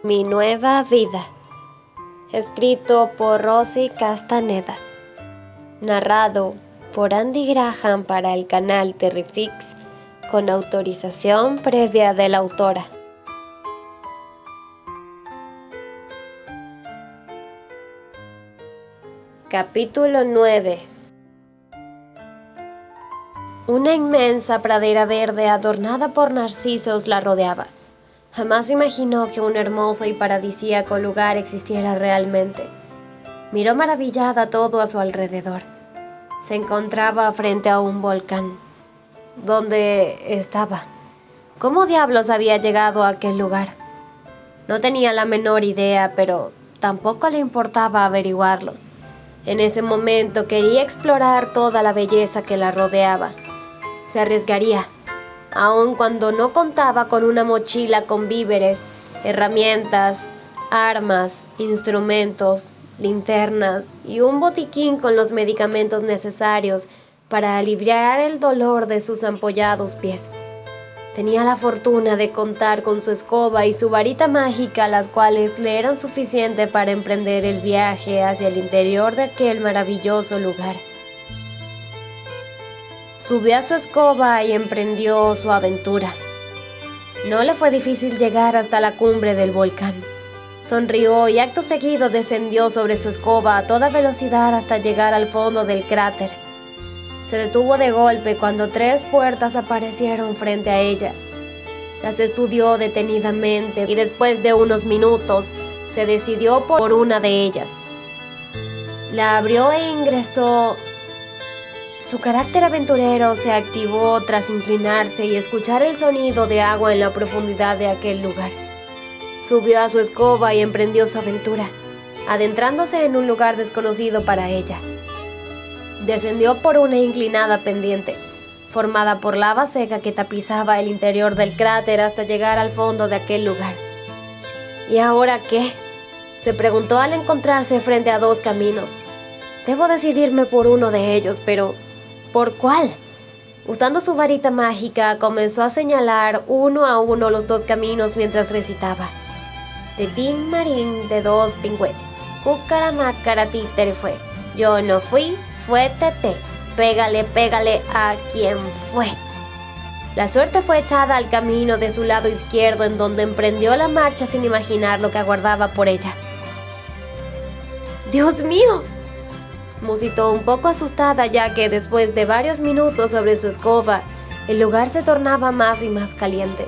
Mi nueva vida. Escrito por Rosy Castaneda. Narrado por Andy Graham para el canal Terrifix, con autorización previa de la autora. Capítulo 9. Una inmensa pradera verde adornada por narcisos la rodeaba. Jamás imaginó que un hermoso y paradisíaco lugar existiera realmente. Miró maravillada todo a su alrededor. Se encontraba frente a un volcán. ¿Dónde estaba? ¿Cómo diablos había llegado a aquel lugar? No tenía la menor idea, pero tampoco le importaba averiguarlo. En ese momento quería explorar toda la belleza que la rodeaba. Se arriesgaría, aun cuando no contaba con una mochila con víveres, herramientas, armas, instrumentos, linternas y un botiquín con los medicamentos necesarios para aliviar el dolor de sus ampollados pies. Tenía la fortuna de contar con su escoba y su varita mágica, las cuales le eran suficientes para emprender el viaje hacia el interior de aquel maravilloso lugar. Subió a su escoba y emprendió su aventura. No le fue difícil llegar hasta la cumbre del volcán. Sonrió y acto seguido descendió sobre su escoba a toda velocidad hasta llegar al fondo del cráter. Se detuvo de golpe cuando 3 puertas aparecieron frente a ella. Las estudió detenidamente y después de unos minutos se decidió por una de ellas. La abrió e ingresó. Su carácter aventurero se activó tras inclinarse y escuchar el sonido de agua en la profundidad de aquel lugar. Subió a su escoba y emprendió su aventura, adentrándose en un lugar desconocido para ella. Descendió por una inclinada pendiente, formada por lava seca que tapizaba el interior del cráter hasta llegar al fondo de aquel lugar. ¿Y ahora qué?, se preguntó al encontrarse frente a 2 caminos. Debo decidirme por uno de ellos, pero ¿por cuál? Usando su varita mágica, comenzó a señalar uno a uno los 2 caminos mientras recitaba: de tin marín de 2 pingüe, cucaramácara títere fue, yo no fui, fue tete, pégale, pégale a quien fue. La suerte fue echada al camino de su lado izquierdo, en donde emprendió la marcha sin imaginar lo que aguardaba por ella. ¡Dios mío!, musitó un poco asustada, ya que después de varios minutos sobre su escoba, el lugar se tornaba más y más caliente.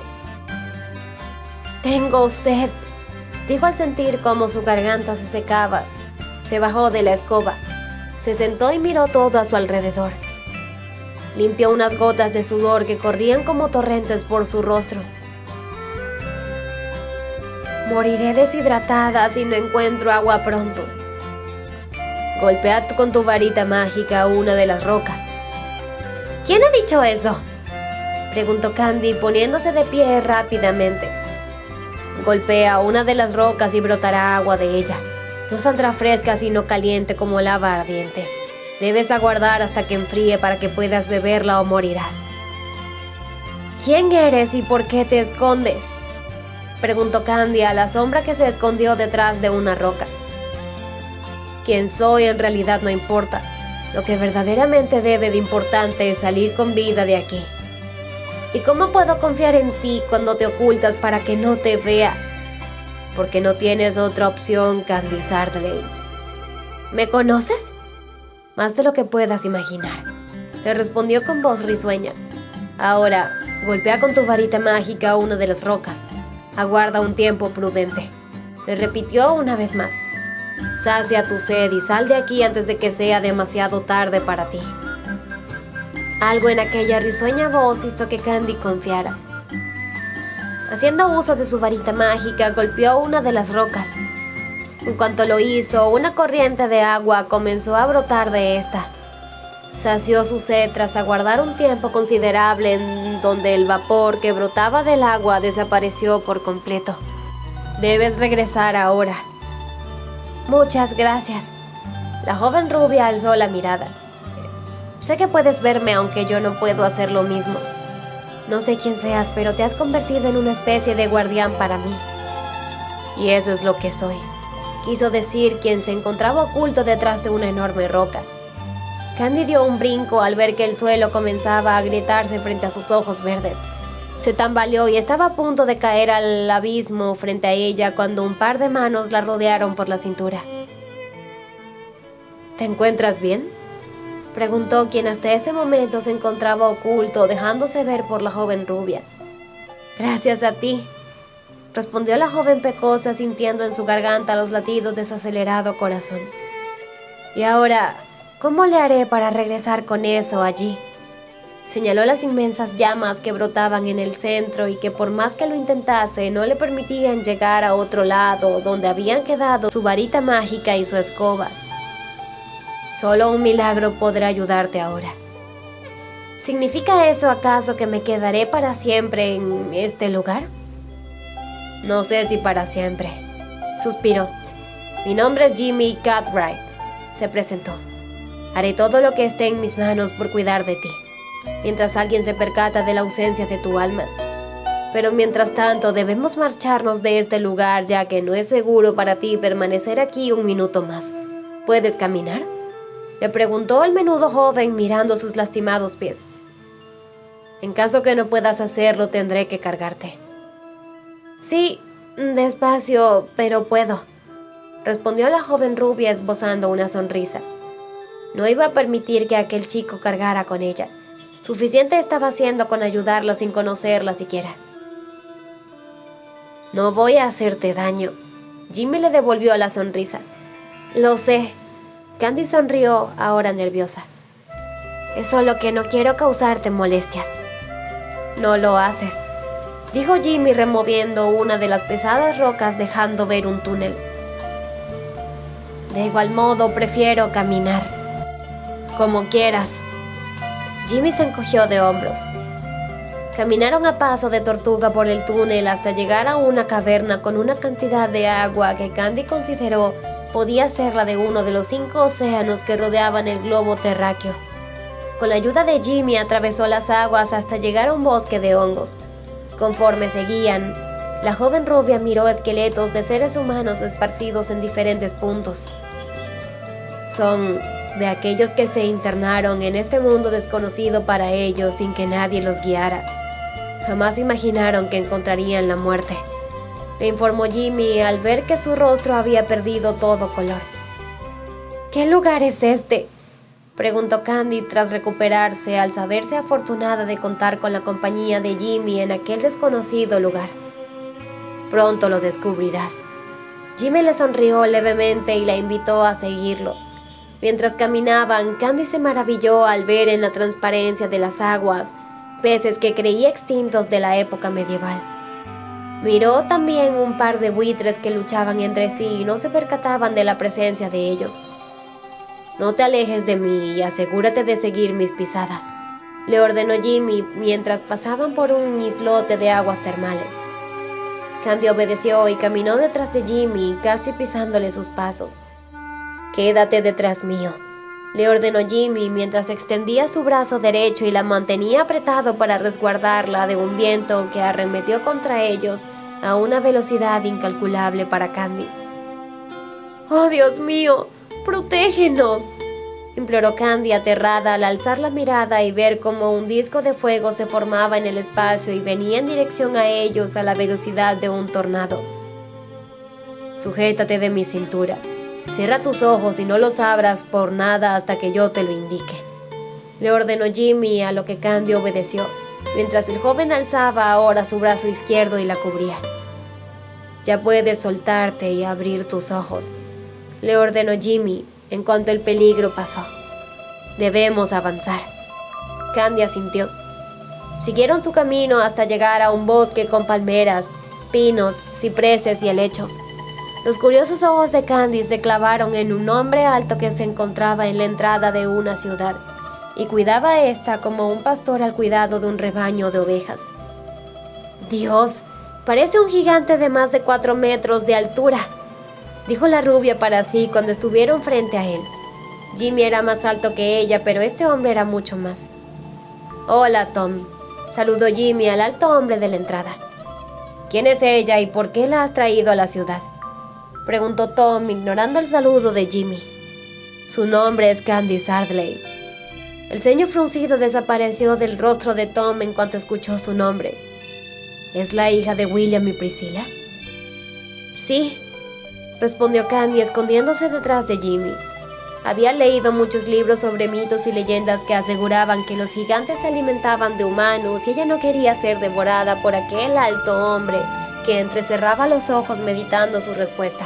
«Tengo sed», dijo al sentir cómo su garganta se secaba. Se bajó de la escoba, se sentó y miró todo a su alrededor. Limpió unas gotas de sudor que corrían como torrentes por su rostro. «Moriré deshidratada si no encuentro agua pronto». Golpea con tu varita mágica una de las rocas. ¿Quién ha dicho eso?, preguntó Candy, poniéndose de pie rápidamente. Golpea una de las rocas y brotará agua de ella. No saldrá fresca sino caliente como lava ardiente. Debes aguardar hasta que enfríe para que puedas beberla o morirás. ¿Quién eres y por qué te escondes?, preguntó Candy a la sombra que se escondió detrás de una roca. Quién soy en realidad no importa. Lo que verdaderamente debe de importante es salir con vida de aquí. ¿Y cómo puedo confiar en ti cuando te ocultas para que no te vea? Porque no tienes otra opción, Candy Sardley. ¿Me conoces? Más de lo que puedas imaginar, le respondió con voz risueña. Ahora, golpea con tu varita mágica una de las rocas. Aguarda un tiempo prudente, le repitió una vez más. Sacia tu sed y sal de aquí antes de que sea demasiado tarde para ti. Algo en aquella risueña voz hizo que Candy confiara. Haciendo uso de su varita mágica, golpeó una de las rocas. En cuanto lo hizo, una corriente de agua comenzó a brotar de esta. Sació su sed tras aguardar un tiempo considerable, en donde el vapor que brotaba del agua desapareció por completo. Debes regresar ahora. Muchas gracias. La joven rubia alzó la mirada. Sé que puedes verme aunque yo no puedo hacer lo mismo. No sé quién seas, pero te has convertido en una especie de guardián para mí. Y eso es lo que soy, quiso decir quien se encontraba oculto detrás de una enorme roca. Candy dio un brinco al ver que el suelo comenzaba a agrietarse frente a sus ojos verdes. Se tambaleó y estaba a punto de caer al abismo frente a ella cuando un par de manos la rodearon por la cintura. ¿Te encuentras bien?, preguntó quien hasta ese momento se encontraba oculto, dejándose ver por la joven rubia. Gracias a ti, respondió la joven pecosa, sintiendo en su garganta los latidos de su acelerado corazón. Y ahora, ¿cómo le haré para regresar con eso allí? Señaló las inmensas llamas que brotaban en el centro y que por más que lo intentase no le permitían llegar a otro lado donde habían quedado su varita mágica y su escoba. Solo un milagro podrá ayudarte ahora. ¿Significa eso acaso que me quedaré para siempre en este lugar? No sé si para siempre, suspiró. Mi nombre es Jimmy Cartwright, se presentó. Haré todo lo que esté en mis manos por cuidar de ti, mientras alguien se percata de la ausencia de tu alma. Pero mientras tanto debemos marcharnos de este lugar, ya que no es seguro para ti permanecer aquí un minuto más. ¿Puedes caminar?, le preguntó el menudo joven mirando sus lastimados pies. En caso que no puedas hacerlo, tendré que cargarte. Sí, despacio, pero puedo, respondió la joven rubia esbozando una sonrisa. No iba a permitir que aquel chico cargara con ella. Suficiente estaba haciendo con ayudarla sin conocerla siquiera. No voy a hacerte daño. Jimmy le devolvió la sonrisa. Lo sé. Candy sonrió, ahora nerviosa. Es solo que no quiero causarte molestias. No lo haces, dijo Jimmy removiendo una de las pesadas rocas dejando ver un túnel. De igual modo prefiero caminar. Como quieras. Jimmy se encogió de hombros. Caminaron a paso de tortuga por el túnel hasta llegar a una caverna con una cantidad de agua que Candy consideró podía ser la de uno de los 5 océanos que rodeaban el globo terráqueo. Con la ayuda de Jimmy atravesó las aguas hasta llegar a un bosque de hongos. Conforme seguían, la joven rubia miró esqueletos de seres humanos esparcidos en diferentes puntos. Son de aquellos que se internaron en este mundo desconocido para ellos sin que nadie los guiara. Jamás imaginaron que encontrarían la muerte, le informó Jimmy al ver que su rostro había perdido todo color. ¿Qué lugar es este?, preguntó Candy tras recuperarse al saberse afortunada de contar con la compañía de Jimmy en aquel desconocido lugar. Pronto lo descubrirás. Jimmy le sonrió levemente y la invitó a seguirlo. Mientras caminaban, Candy se maravilló al ver en la transparencia de las aguas peces que creía extintos de la época medieval. Miró también un par de buitres que luchaban entre sí y no se percataban de la presencia de ellos. No te alejes de mí y asegúrate de seguir mis pisadas, le ordenó Jimmy mientras pasaban por un islote de aguas termales. Candy obedeció y caminó detrás de Jimmy, casi pisándole sus pasos. Quédate detrás mío, le ordenó Jimmy mientras extendía su brazo derecho y la mantenía apretado para resguardarla de un viento que arremetió contra ellos a una velocidad incalculable para Candy. ¡Oh, Dios mío! ¡Protégenos!, imploró Candy aterrada al alzar la mirada y ver cómo un disco de fuego se formaba en el espacio y venía en dirección a ellos a la velocidad de un tornado. Sujétate de mi cintura. Cierra tus ojos y no los abras por nada hasta que yo te lo indique, le ordenó Jimmy, a lo que Candy obedeció, mientras el joven alzaba ahora su brazo izquierdo y la cubría. Ya puedes soltarte y abrir tus ojos, le ordenó Jimmy en cuanto el peligro pasó. Debemos avanzar. Candy asintió. Siguieron su camino hasta llegar a un bosque con palmeras, pinos, cipreses y helechos. Los curiosos ojos de Candy se clavaron en un hombre alto que se encontraba en la entrada de una ciudad y cuidaba a esta como un pastor al cuidado de un rebaño de ovejas. Dios, parece un gigante de más de 4 metros de altura, dijo la rubia para sí cuando estuvieron frente a él. Jimmy era más alto que ella, pero este hombre era mucho más. Hola, Tom, saludó Jimmy al alto hombre de la entrada. ¿Quién es ella y por qué la has traído a la ciudad?, Preguntó Tom, ignorando el saludo de Jimmy. Su nombre es Candice Ardley. El ceño fruncido desapareció del rostro de Tom en cuanto escuchó su nombre. ¿Es la hija de William y Priscilla? Sí, respondió Candy escondiéndose detrás de Jimmy. Había leído muchos libros sobre mitos y leyendas que aseguraban que los gigantes se alimentaban de humanos y ella no quería ser devorada por aquel alto hombre que entrecerraba los ojos meditando su respuesta.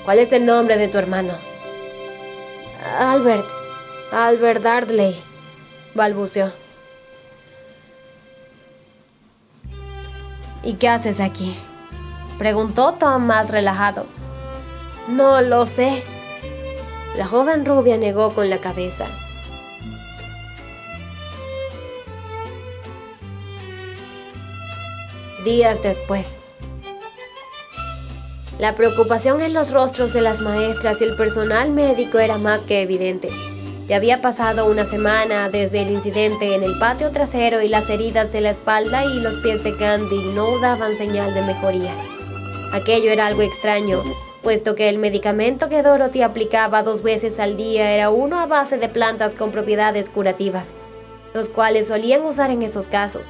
¿Cuál es el nombre de tu hermano? Albert Ardley, balbuceó. ¿Y qué haces aquí?, preguntó Tom más relajado. No lo sé. La joven rubia negó con la cabeza. Días después. La preocupación en los rostros de las maestras y el personal médico era más que evidente. Ya había pasado una semana desde el incidente en el patio trasero y las heridas de la espalda y los pies de Candy no daban señal de mejoría. Aquello era algo extraño, puesto que el medicamento que Dorothy aplicaba 2 veces al día era uno a base de plantas con propiedades curativas, los cuales solían usar en esos casos.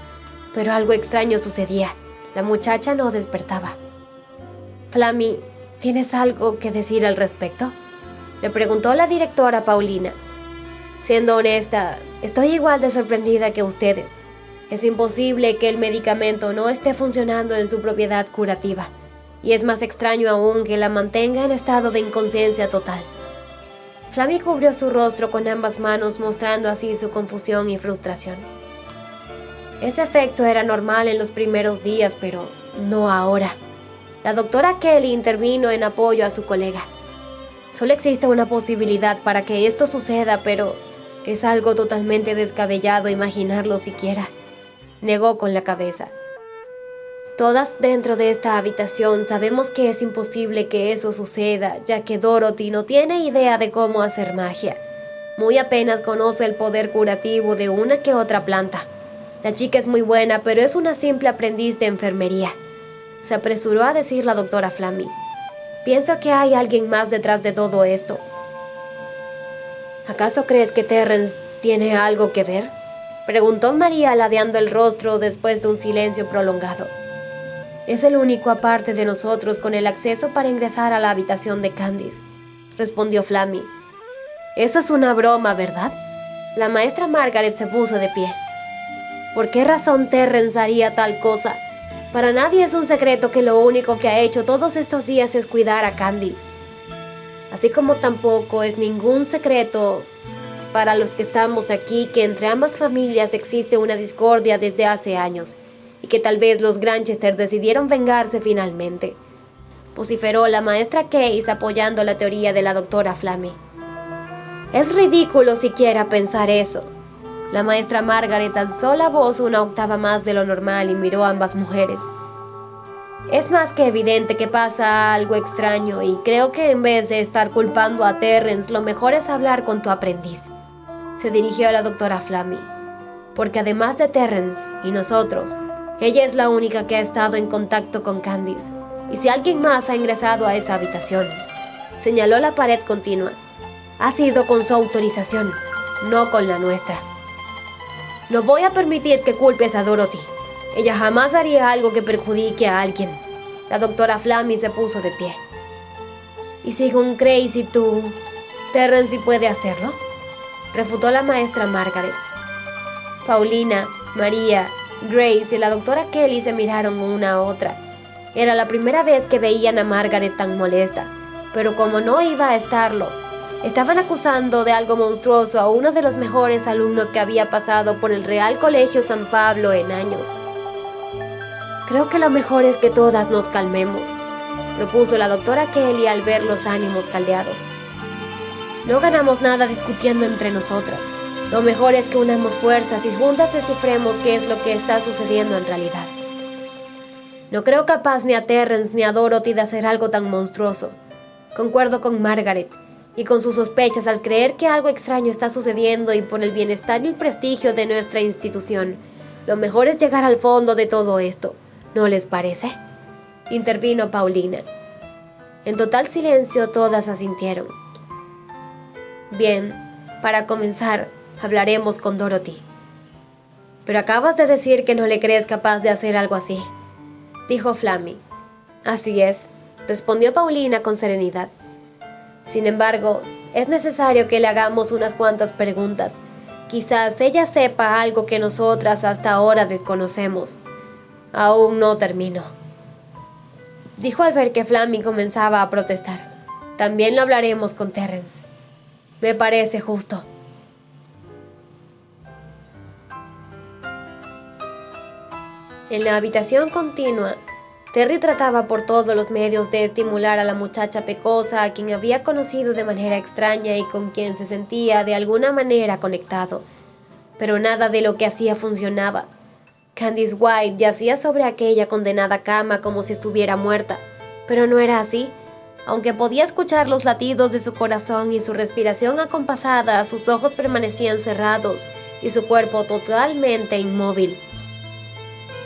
Pero algo extraño sucedía. La muchacha no despertaba. Flammy, ¿tienes algo que decir al respecto?, le preguntó la directora Paulina. Siendo honesta, estoy igual de sorprendida que ustedes. Es imposible que el medicamento no esté funcionando en su propiedad curativa. Y es más extraño aún que la mantenga en estado de inconsciencia total. Flammy cubrió su rostro con ambas manos, mostrando así su confusión y frustración. Ese efecto era normal en los primeros días, pero no ahora. La doctora Kelly intervino en apoyo a su colega. Solo existe una posibilidad para que esto suceda, pero es algo totalmente descabellado imaginarlo siquiera. Negó con la cabeza. Todas dentro de esta habitación sabemos que es imposible que eso suceda, ya que Dorothy no tiene idea de cómo hacer magia. Muy apenas conoce el poder curativo de una que otra planta. La chica es muy buena, pero es una simple aprendiz de enfermería, se apresuró a decir la doctora Flammy. Pienso que hay alguien más detrás de todo esto. ¿Acaso crees que Terrence tiene algo que ver?, preguntó María ladeando el rostro después de un silencio prolongado. Es el único aparte de nosotros con el acceso para ingresar a la habitación de Candice, respondió Flammy. Eso es una broma, ¿verdad? La maestra Margaret se puso de pie. ¿Por qué razón Terrence haría tal cosa? Para nadie es un secreto que lo único que ha hecho todos estos días es cuidar a Candy. Así como tampoco es ningún secreto para los que estamos aquí que entre ambas familias existe una discordia desde hace años y que tal vez los Granchester decidieron vengarse finalmente, vociferó la maestra Case apoyando la teoría de la doctora Flammy. Es ridículo siquiera pensar eso. La maestra Margaret alzó la voz una octava más de lo normal y miró a ambas mujeres. Es más que evidente que pasa algo extraño y creo que en vez de estar culpando a Terrence, lo mejor es hablar con tu aprendiz. Se dirigió a la doctora Flammy. Porque además de Terrence y nosotros, ella es la única que ha estado en contacto con Candice. Y si alguien más ha ingresado a esa habitación, señaló la pared continua, ha sido con su autorización, no con la nuestra. No voy a permitir que culpes a Dorothy. Ella jamás haría algo que perjudique a alguien. La doctora Flammy se puso de pie. ¿Y según Grace y tú, Terrence sí puede hacerlo?, refutó la maestra Margaret. Paulina, María, Grace y la doctora Kelly se miraron una a otra. Era la primera vez que veían a Margaret tan molesta, pero como no iba a estarlo, estaban acusando de algo monstruoso a uno de los mejores alumnos que había pasado por el Real Colegio San Pablo en años. Creo que lo mejor es que todas nos calmemos, propuso la doctora Kelly al ver los ánimos caldeados. No ganamos nada discutiendo entre nosotras. Lo mejor es que unamos fuerzas y juntas descifremos qué es lo que está sucediendo en realidad. No creo capaz ni a Terrence ni a Dorothy de hacer algo tan monstruoso. Concuerdo con Margaret y con sus sospechas al creer que algo extraño está sucediendo y por el bienestar y el prestigio de nuestra institución, lo mejor es llegar al fondo de todo esto. ¿No les parece?, intervino Paulina. En total silencio todas asintieron. Bien, para comenzar, hablaremos con Dorothy. Pero acabas de decir que no le crees capaz de hacer algo así, dijo Flammy. Así es, respondió Paulina con serenidad. Sin embargo, es necesario que le hagamos unas cuantas preguntas. Quizás ella sepa algo que nosotras hasta ahora desconocemos. Aún no termino, dijo al ver que Flammy comenzaba a protestar. También lo hablaremos con Terrence. Me parece justo. En la habitación continua, Terry trataba por todos los medios de estimular a la muchacha pecosa a quien había conocido de manera extraña y con quien se sentía de alguna manera conectado. Pero nada de lo que hacía funcionaba. Candice White yacía sobre aquella condenada cama como si estuviera muerta, pero no era así. Aunque podía escuchar los latidos de su corazón y su respiración acompasada, sus ojos permanecían cerrados y su cuerpo totalmente inmóvil.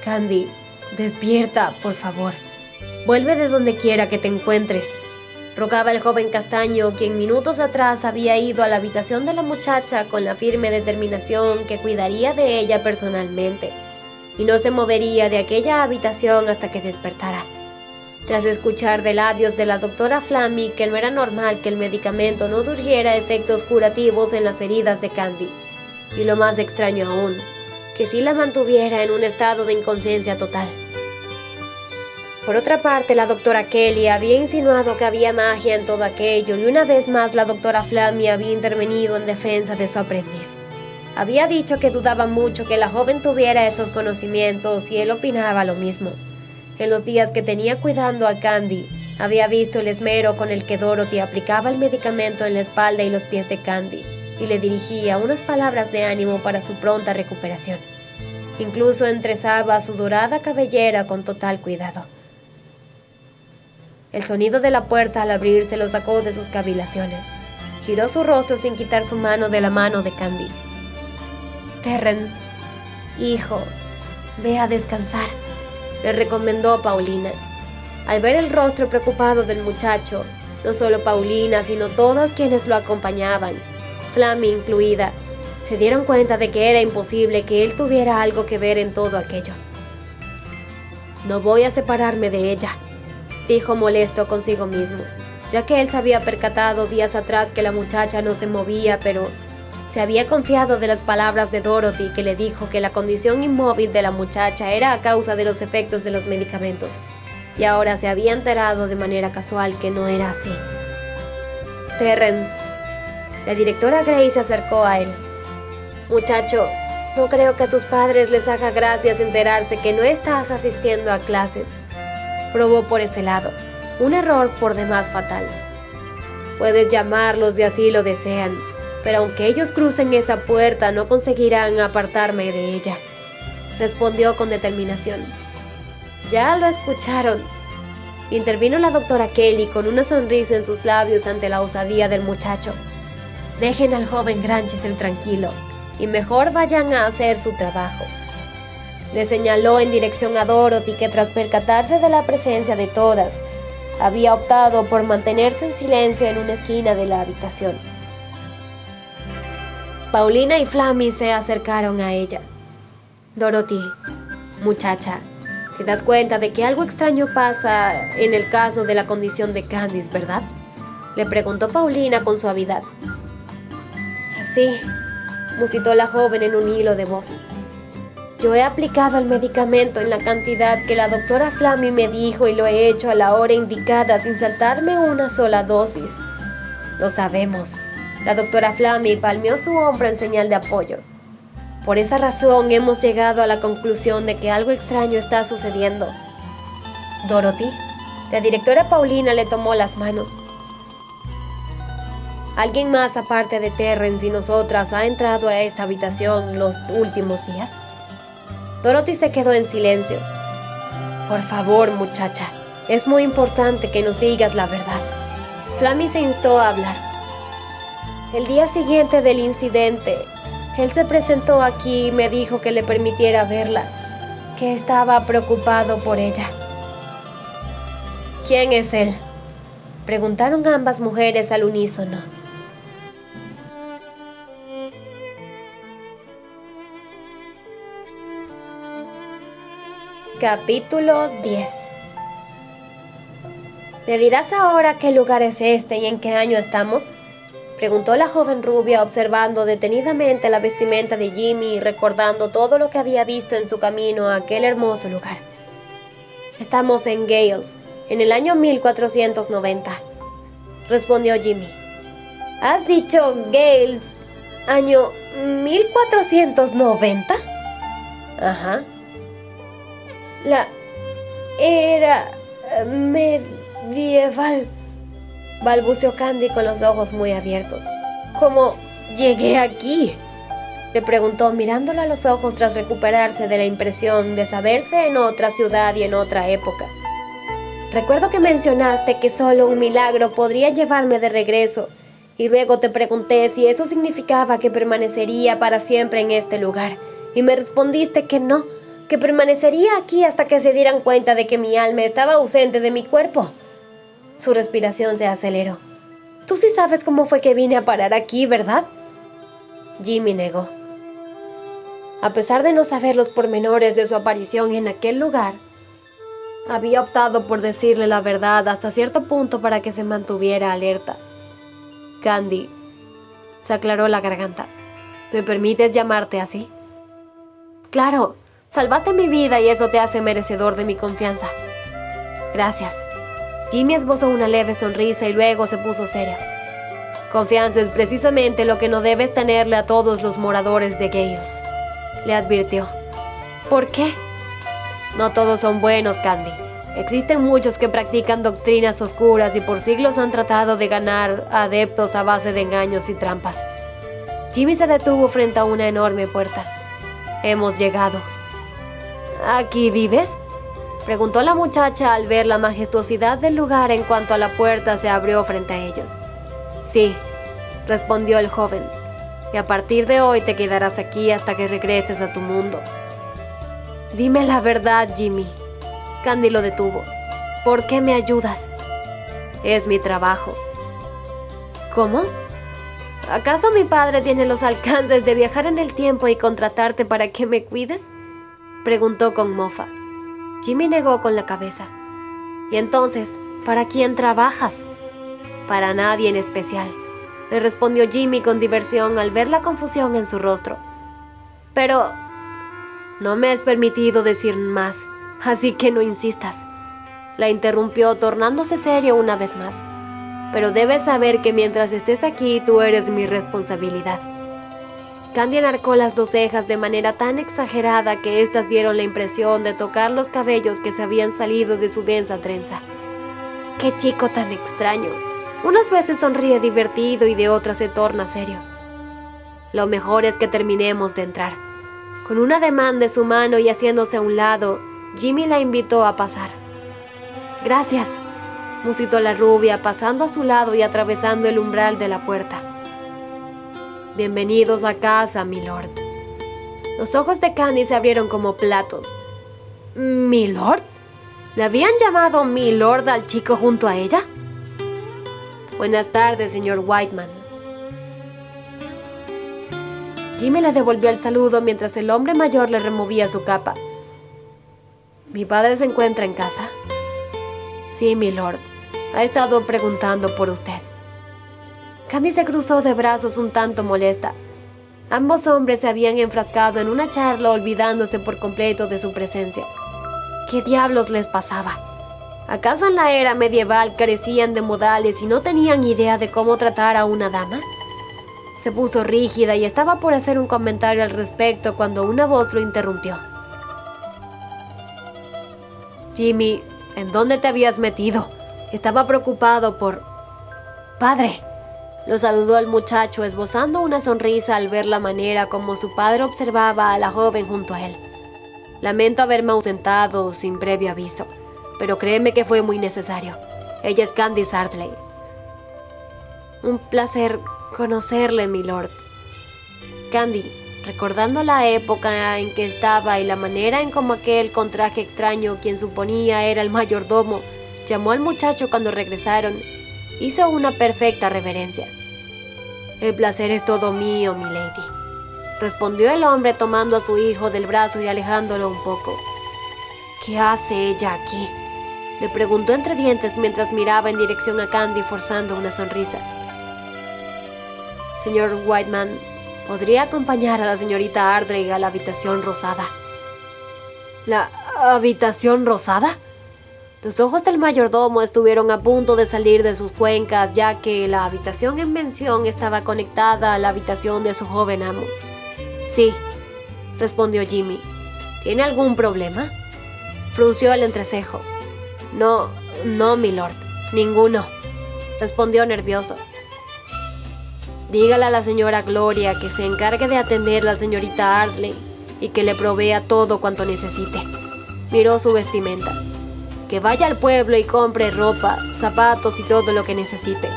Candy, despierta, por favor. Vuelve de donde quiera que te encuentres, rogaba el joven castaño, quien minutos atrás había ido a la habitación de la muchacha con la firme determinación que cuidaría de ella personalmente, y no se movería de aquella habitación hasta que despertara. Tras escuchar de labios de la doctora Flammy que no era normal que el medicamento no surgiera efectos curativos en las heridas de Candy, y lo más extraño aún, que sí la mantuviera en un estado de inconsciencia total. Por otra parte, la doctora Kelly había insinuado que había magia en todo aquello, y una vez más la doctora Flammy había intervenido en defensa de su aprendiz. Había dicho que dudaba mucho que la joven tuviera esos conocimientos, y él opinaba lo mismo. En los días que tenía cuidando a Candy, había visto el esmero con el que Dorothy aplicaba el medicamento en la espalda y los pies de Candy, y le dirigía unas palabras de ánimo para su pronta recuperación. Incluso entrezaba su dorada cabellera con total cuidado. El sonido de la puerta al abrirse lo sacó de sus cavilaciones. Giró su rostro sin quitar su mano de la mano de Candy. Terrence, hijo, ve a descansar, le recomendó Paulina. Al ver el rostro preocupado del muchacho, no solo Paulina, sino todas quienes lo acompañaban, Flammy incluida, se dieron cuenta de que era imposible que él tuviera algo que ver en todo aquello. No voy a separarme de ella, dijo molesto consigo mismo, ya que él se había percatado días atrás que la muchacha no se movía, pero se había confiado de las palabras de Dorothy, que le dijo que la condición inmóvil de la muchacha era a causa de los efectos de los medicamentos, y ahora se había enterado de manera casual que no era así. Terrence, la directora Gray se acercó a él. Muchacho, no creo que a tus padres les haga gracia enterarse que no estás asistiendo a clases. Probó por ese lado, un error por demás fatal. Puedes llamarlos si así lo desean, pero aunque ellos crucen esa puerta no conseguirán apartarme de ella, respondió con determinación. Ya lo escucharon, intervino la doctora Kelly con una sonrisa en sus labios ante la osadía del muchacho. Dejen al joven Granchester tranquilo y mejor vayan a hacer su trabajo. Le señaló en dirección a Dorothy, que tras percatarse de la presencia de todas, había optado por mantenerse en silencio en una esquina de la habitación. Paulina y Flammy se acercaron a ella. Dorothy, muchacha, ¿te das cuenta de que algo extraño pasa en el caso de la condición de Candice, verdad?, le preguntó Paulina con suavidad. Sí, musitó la joven en un hilo de voz. Yo he aplicado el medicamento en la cantidad que la doctora Flammy me dijo y lo he hecho a la hora indicada sin saltarme una sola dosis. Lo sabemos. La doctora Flammy palmeó su hombro en señal de apoyo. Por esa razón hemos llegado a la conclusión de que algo extraño está sucediendo. Dorothy, la directora Paulina le tomó las manos. ¿Alguien más aparte de Terrence y nosotras ha entrado a esta habitación los últimos días? Dorothy se quedó en silencio. Por favor, muchacha, es muy importante que nos digas la verdad. Flammy se instó a hablar. El día siguiente del incidente, él se presentó aquí y me dijo que le permitiera verla, que estaba preocupado por ella. ¿Quién es él?, Preguntaron ambas mujeres al unísono. Capítulo 10. ¿Me dirás ahora qué lugar es este y en qué año estamos?, preguntó la joven rubia, observando detenidamente la vestimenta de Jimmy y recordando todo lo que había visto en su camino a aquel hermoso lugar. Estamos en Gales, en el año 1490, respondió Jimmy. ¿Has dicho Gales, año 1490? Ajá. La era medieval, balbuceó Candy con los ojos muy abiertos. ¿Cómo llegué aquí?, le preguntó mirándolo a los ojos tras recuperarse de la impresión de saberse en otra ciudad y en otra época. Recuerdo que mencionaste que solo un milagro podría llevarme de regreso, y luego te pregunté si eso significaba que permanecería para siempre en este lugar, y me respondiste que no, que permanecería aquí hasta que se dieran cuenta de que mi alma estaba ausente de mi cuerpo. Su respiración se aceleró. Tú sí sabes cómo fue que vine a parar aquí, ¿verdad? Jimmy negó. A pesar de no saber los pormenores de su aparición en aquel lugar, había optado por decirle la verdad hasta cierto punto para que se mantuviera alerta. Candy, se aclaró la garganta. ¿Me permites llamarte así? Claro, salvaste mi vida y eso te hace merecedor de mi confianza. Gracias. Jimmy esbozó una leve sonrisa y luego se puso serio. Confianza es precisamente lo que no debes tenerle a todos los moradores de Gales, le advirtió. ¿Por qué? No todos son buenos, Candy. Existen muchos que practican doctrinas oscuras y por siglos han tratado de ganar adeptos a base de engaños y trampas. Jimmy se detuvo frente a una enorme puerta. Hemos llegado. ¿Aquí vives?, preguntó la muchacha al ver la majestuosidad del lugar en cuanto a la puerta se abrió frente a ellos. Sí, respondió el joven, y a partir de hoy te quedarás aquí hasta que regreses a tu mundo. Dime la verdad, Jimmy. Candy lo detuvo. ¿Por qué me ayudas? Es mi trabajo. ¿Cómo? ¿Acaso mi padre tiene los alcances de viajar en el tiempo y contratarte para que me cuides?, preguntó con mofa. Jimmy negó con la cabeza. ¿Y entonces, para quién trabajas? Para nadie en especial, le respondió Jimmy con diversión al ver la confusión en su rostro. Pero no me es permitido decir más, así que no insistas, la interrumpió tornándose serio una vez más. Pero debes saber que mientras estés aquí, tú eres mi responsabilidad. Candy enarcó las dos cejas de manera tan exagerada que éstas dieron la impresión de tocar los cabellos que se habían salido de su densa trenza. ¡Qué chico tan extraño! Unas veces sonríe divertido y de otras se torna serio. Lo mejor es que terminemos de entrar. Con un ademán de su mano y haciéndose a un lado, Jimmy la invitó a pasar. Gracias, musitó la rubia, pasando a su lado y atravesando el umbral de la puerta. Bienvenidos a casa, milord. Los ojos de Candy se abrieron como platos. ¿Milord? ¿Le habían llamado milord al chico junto a ella? Buenas tardes, señor Whiteman. Jimmy le devolvió el saludo mientras el hombre mayor le removía su capa. ¿Mi padre se encuentra en casa? Sí, milord. Ha estado preguntando por usted. Candy se cruzó de brazos un tanto molesta. Ambos hombres se habían enfrascado en una charla olvidándose por completo de su presencia. ¿Qué diablos les pasaba? ¿Acaso en la era medieval carecían de modales y no tenían idea de cómo tratar a una dama? Se puso rígida y estaba por hacer un comentario al respecto cuando una voz lo interrumpió. Jimmy, ¿en dónde te habías metido? Estaba preocupado por... Padre, lo saludó el muchacho esbozando una sonrisa al ver la manera como su padre observaba a la joven junto a él. Lamento haberme ausentado sin previo aviso, pero créeme que fue muy necesario. Ella es Candice Ardley. Un placer conocerle, milord. Candy, recordando la época en que estaba y la manera en cómo aquel con traje extraño, quien suponía era el mayordomo, llamó al muchacho cuando regresaron Hizo una perfecta reverencia. «El placer es todo mío, milady», respondió el hombre tomando a su hijo del brazo y alejándolo un poco. «¿Qué hace ella aquí?», le preguntó entre dientes mientras miraba en dirección a Candy forzando una sonrisa. «Señor Whiteman, ¿podría acompañar a la señorita Ardley a la habitación rosada?» «¿La habitación rosada?». Los ojos del mayordomo estuvieron a punto de salir de sus cuencas, ya que la habitación en mención estaba conectada a la habitación de su joven amo. «Sí», respondió Jimmy. «¿Tiene algún problema?». Frunció el entrecejo. «No, milord, ninguno», respondió nervioso. «Dígale a la señora Gloria que se encargue de atender a la señorita Ardley y que le provea todo cuanto necesite». Miró su vestimenta. «Que vaya al pueblo y compre ropa, zapatos y todo lo que necesite.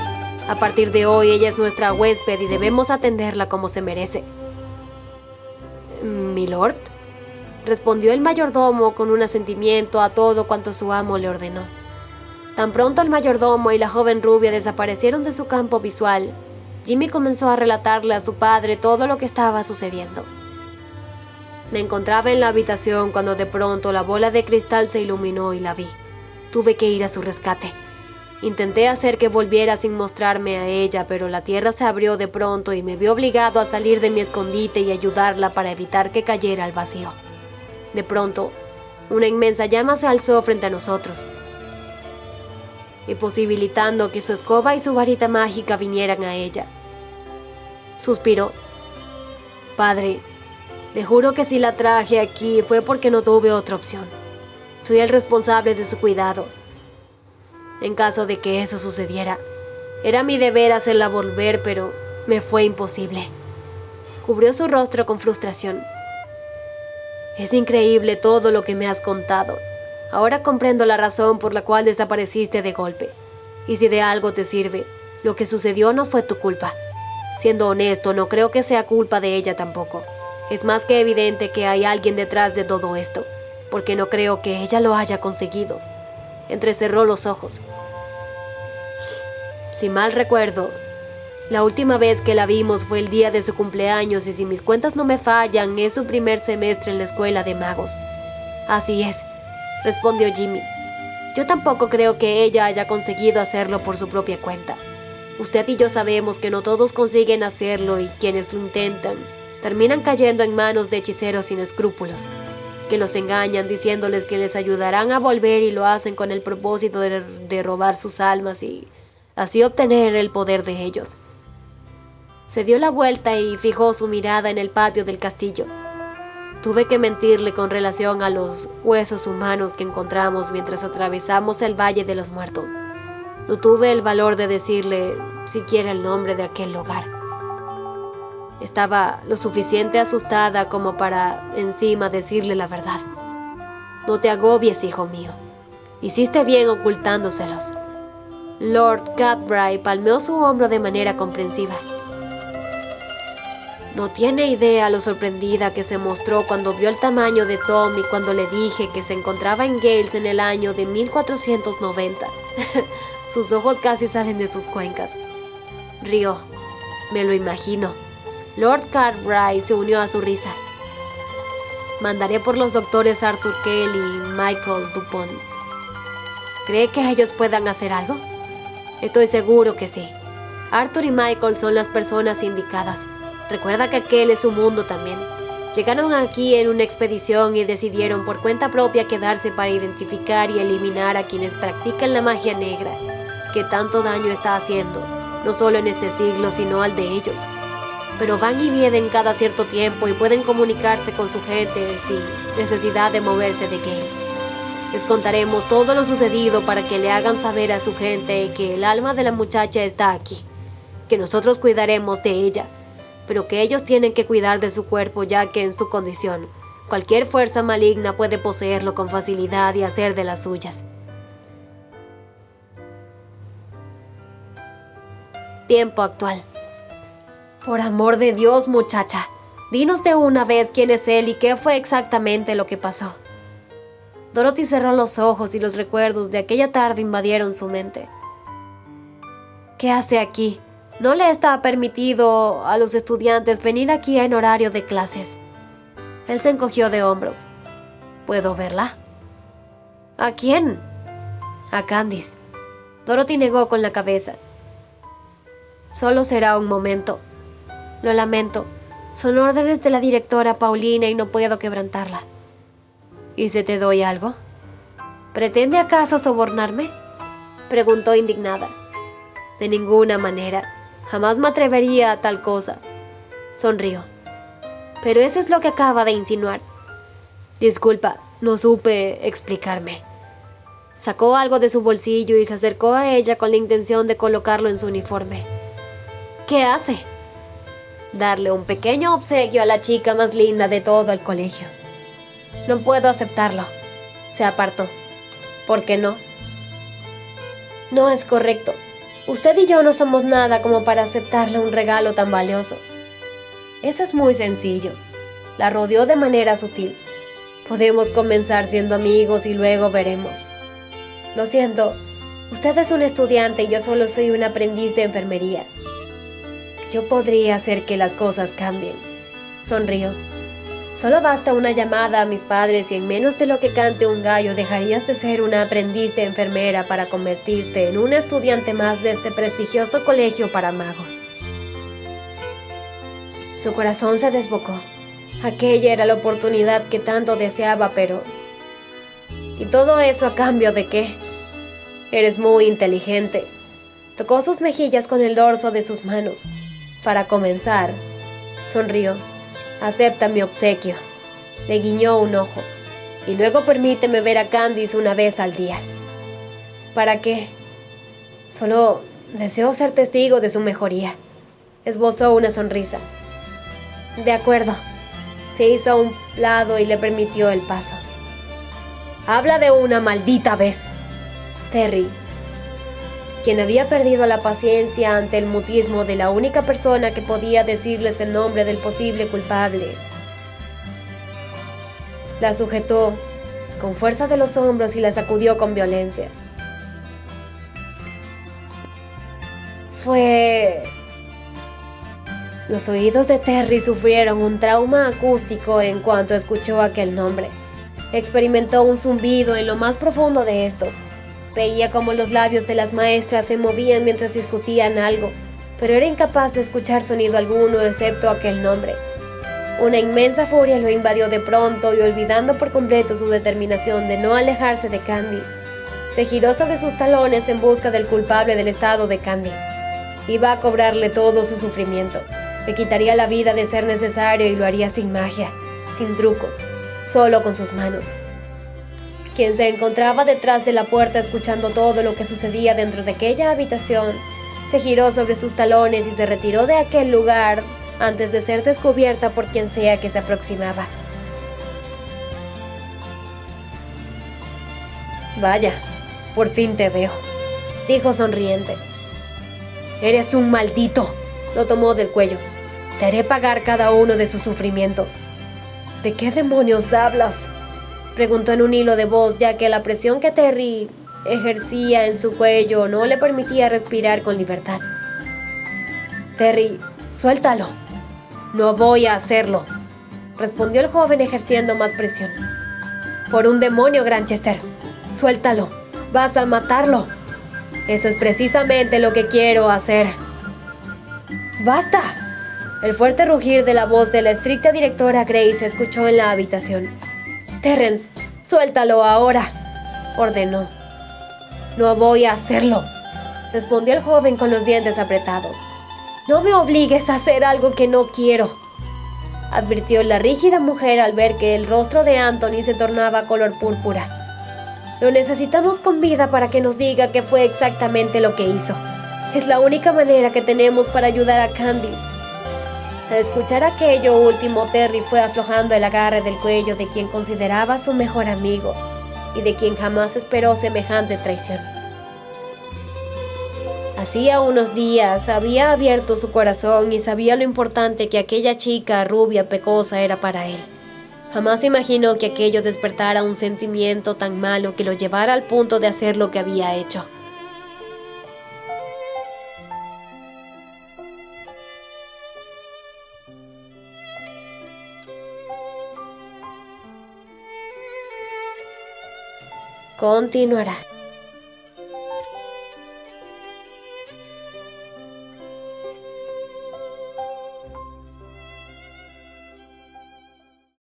A partir de hoy ella es nuestra huésped y debemos atenderla como se merece». «¿Milord?», respondió el mayordomo con un asentimiento a todo cuanto su amo le ordenó. Tan pronto el mayordomo y la joven rubia desaparecieron de su campo visual, Jimmy comenzó a relatarle a su padre todo lo que estaba sucediendo. «Me encontraba en la habitación cuando de pronto la bola de cristal se iluminó y la vi. Tuve que ir a su rescate. Intenté hacer que volviera sin mostrarme a ella, pero la tierra se abrió de pronto y me vi obligado a salir de mi escondite y ayudarla para evitar que cayera al vacío. De pronto, una inmensa llama se alzó frente a nosotros, imposibilitando que su escoba y su varita mágica vinieran a ella». Suspiró. «Padre, le juro que si la traje aquí fue porque no tuve otra opción. Soy el responsable de su cuidado. En caso de que eso sucediera, era mi deber hacerla volver, pero me fue imposible». Cubrió su rostro con frustración. «Es increíble todo lo que me has contado. Ahora comprendo la razón por la cual desapareciste de golpe. Y si de algo te sirve, lo que sucedió no fue tu culpa. Siendo honesto, no creo que sea culpa de ella tampoco. Es más que evidente que hay alguien detrás de todo esto, porque no creo que ella lo haya conseguido». Entrecerró los ojos. «Si mal recuerdo, la última vez que la vimos fue el día de su cumpleaños y si mis cuentas no me fallan, es su primer semestre en la escuela de magos». «Así es», respondió Jimmy. «Yo tampoco creo que ella haya conseguido hacerlo por su propia cuenta. Usted y yo sabemos que no todos consiguen hacerlo y quienes lo intentan terminan cayendo en manos de hechiceros sin escrúpulos, que los engañan diciéndoles que les ayudarán a volver y lo hacen con el propósito de robar sus almas y así obtener el poder de ellos». Se dio la vuelta y fijó su mirada en el patio del castillo. «Tuve que mentirle con relación a los huesos humanos que encontramos mientras atravesamos el Valle de los Muertos. No tuve el valor de decirle siquiera el nombre de aquel lugar. Estaba lo suficiente asustada como para encima decirle la verdad. No te agobies, hijo mío. Hiciste bien ocultándoselos». Lord Cadbury palmeó su hombro de manera comprensiva. «No tiene idea lo sorprendida que se mostró cuando vio el tamaño de Tom y cuando le dije que se encontraba en Gales en el año de 1490. Sus ojos casi salen de sus cuencas. Rió. «Me lo imagino». Lord Cartwright se unió a su risa. «Mandaré por los doctores Arthur Kell y Michael Dupont». «¿Cree que ellos puedan hacer algo?». «Estoy seguro que sí. Arthur y Michael son las personas indicadas. Recuerda que aquel es su mundo también. Llegaron aquí en una expedición y decidieron por cuenta propia quedarse para identificar y eliminar a quienes practican la magia negra, que tanto daño está haciendo, no solo en este siglo, sino al de ellos. Pero van y vienen cada cierto tiempo y pueden comunicarse con su gente sin necesidad de moverse de Gales. Les contaremos todo lo sucedido para que le hagan saber a su gente que el alma de la muchacha está aquí, que nosotros cuidaremos de ella, pero que ellos tienen que cuidar de su cuerpo, ya que en su condición, cualquier fuerza maligna puede poseerlo con facilidad y hacer de las suyas». Tiempo actual. «Por amor de Dios, muchacha, dinos de una vez quién es él y qué fue exactamente lo que pasó». Dorothy cerró los ojos y los recuerdos de aquella tarde invadieron su mente. ¿Qué hace aquí? No le está permitido a los estudiantes venir aquí en horario de clases. Él se encogió de hombros. ¿Puedo verla? ¿A quién? A Candice. Dorothy negó con la cabeza. Solo será un momento. Lo lamento. Son órdenes de la directora Paulina y no puedo quebrantarla. ¿Y si te doy algo? ¿Pretende acaso sobornarme?, preguntó indignada. De ninguna manera. Jamás me atrevería a tal cosa. Sonrió. Pero eso es lo que acaba de insinuar. Disculpa, no supe explicarme. Sacó algo de su bolsillo y se acercó a ella con la intención de colocarlo en su uniforme. ¿Qué hace? Darle un pequeño obsequio a la chica más linda de todo el colegio. No puedo aceptarlo. Se apartó. ¿Por qué no? No es correcto. Usted y yo no somos nada como para aceptarle un regalo tan valioso. Eso es muy sencillo. La rodeó de manera sutil. Podemos comenzar siendo amigos y luego veremos. Lo siento, usted es un estudiante y yo solo soy un aprendiz de enfermería. Yo podría hacer que las cosas cambien. Sonrió. Solo basta una llamada a mis padres y en menos de lo que cante un gallo dejarías de ser una aprendiz de enfermera para convertirte en un estudiante más de este prestigioso colegio para magos. Su corazón se desbocó. Aquella era la oportunidad que tanto deseaba, pero... ¿Y todo eso a cambio de qué? Eres muy inteligente. Tocó sus mejillas con el dorso de sus manos. Para comenzar, sonrió. Acepta mi obsequio. Le guiñó un ojo. Y luego permíteme ver a Candice una vez al día. ¿Para qué? Solo deseo ser testigo de su mejoría. Esbozó una sonrisa. De acuerdo. Se hizo a un lado y le permitió el paso. Habla de una maldita vez. Terry, quien había perdido la paciencia ante el mutismo de la única persona que podía decirles el nombre del posible culpable, la sujetó con fuerza de los hombros y la sacudió con violencia. Los oídos de Terry sufrieron un trauma acústico en cuanto escuchó aquel nombre. Experimentó un zumbido en lo más profundo de estos. Veía cómo los labios de las maestras se movían mientras discutían algo, pero era incapaz de escuchar sonido alguno excepto aquel nombre. Una inmensa furia lo invadió de pronto y, olvidando por completo su determinación de no alejarse de Candy, se giró sobre sus talones en busca del culpable del estado de Candy. Iba a cobrarle todo su sufrimiento. Le quitaría la vida de ser necesario y lo haría sin magia, sin trucos, solo con sus manos. Quien se encontraba detrás de la puerta escuchando todo lo que sucedía dentro de aquella habitación, se giró sobre sus talones y se retiró de aquel lugar antes de ser descubierta por quien sea que se aproximaba. Vaya, por fin te veo, dijo sonriente. Eres un maldito. Lo tomó del cuello. Te haré pagar cada uno de sus sufrimientos. ¿De qué demonios hablas?, preguntó en un hilo de voz, ya que la presión que Terry ejercía en su cuello no le permitía respirar con libertad. Terry, suéltalo. No voy a hacerlo, respondió el joven ejerciendo más presión. Por un demonio, Granchester, suéltalo. Vas a matarlo. Eso es precisamente lo que quiero hacer. ¡Basta! El fuerte rugir de la voz de la estricta directora Grace se escuchó en la habitación. Terrence, suéltalo ahora, ordenó. No voy a hacerlo, respondió el joven con los dientes apretados. No me obligues a hacer algo que no quiero, advirtió la rígida mujer al ver que el rostro de Anthony se tornaba color púrpura. Lo necesitamos con vida para que nos diga qué fue exactamente lo que hizo. Es la única manera que tenemos para ayudar a Candice. Al escuchar aquello último, Terry fue aflojando el agarre del cuello de quien consideraba su mejor amigo y de quien jamás esperó semejante traición. Hacía unos días había abierto su corazón y sabía lo importante que aquella chica rubia pecosa era para él. Jamás imaginó que aquello despertara un sentimiento tan malo que lo llevara al punto de hacer lo que había hecho. continuará.